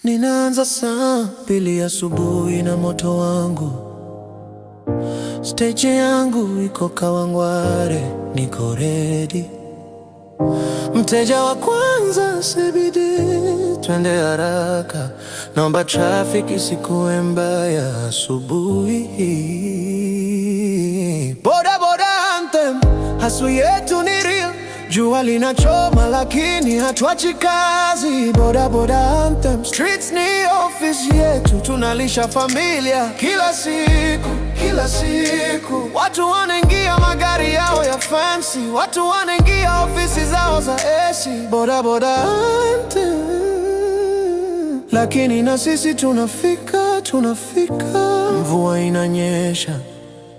Ninaanza saa 2 asubuhi na moto wangu. Stage yangu iko Kawangware, niko ready. Mteja wa kwanza CBD, twende haraka, naomba traffic isikuwe mbaya asubuhi hii. Boda boda anthem, hustle yetu ni real. Jua linachoma lakini hatuachi kazi. Boda boda anthem, streets ni office yetu, tunalisha familia kila siku, kila siku. Watu wanaingia magari yao ya fancy, watu wanaingia ofisi zao za AC. Boda boda anthem, lakini na sisi tunafika, tunafika. Mvua inanyesha,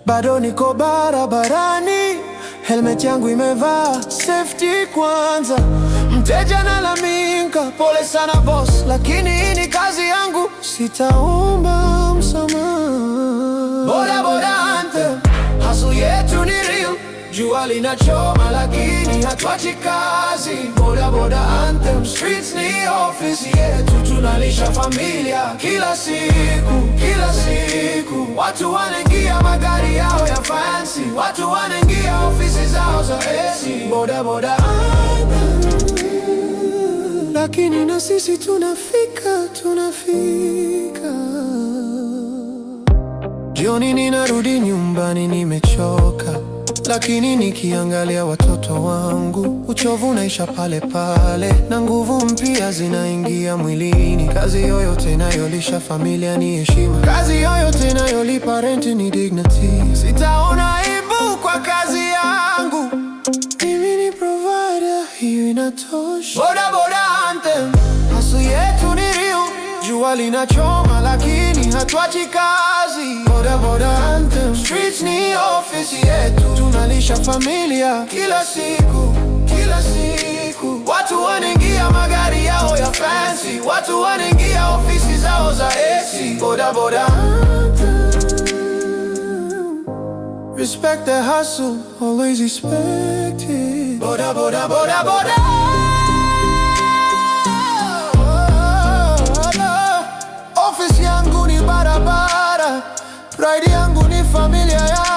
bado niko barabarani, helmet yangu imevaa, safety kwanza. Mteja nalalamika, pole sana boss, lakini hii ni kazi yangu, sitaomba msamaha. Boda boda anthem, hustle yetu ni real. Jua linachoma lakini hatuachi kazi. Boda boda anthem, streets ni office yetu, tunalisha familia kila siku, kila siku. Watu wanaingia magari yao ya fancy, watu wanaingia ofisi zao za AC. Boda boda anthem, lakini na sisi tunafika, tunafika. Jioni ninarudi nyumbani nimechoka, lakini nikiangalia watoto wangu, uchovu unaisha pale pale na nguvu mpya zinaingia mwilini. Kazi yoyote inayolisha familia ni heshima, kazi yoyote inayolipa rent ni dignity. Sitaona aibu kwa kazi yangu, mimi ni provider, hiyo inatosha. Boda boda anthem, hustle yetu ni real. Jua linachoma lakini hatuachi kazi. Boda boda anthem, streets ni office yetu, tunalisha familia kila siku, kila siku. Watu wanaingia magari yao ya fancy, watu wanaingia ofisi zao za AC. Boda boda anthem, respect the hustle, always respect it. Boda boda boda boda, office yangu ni barabara, ride yangu ni familia yangu.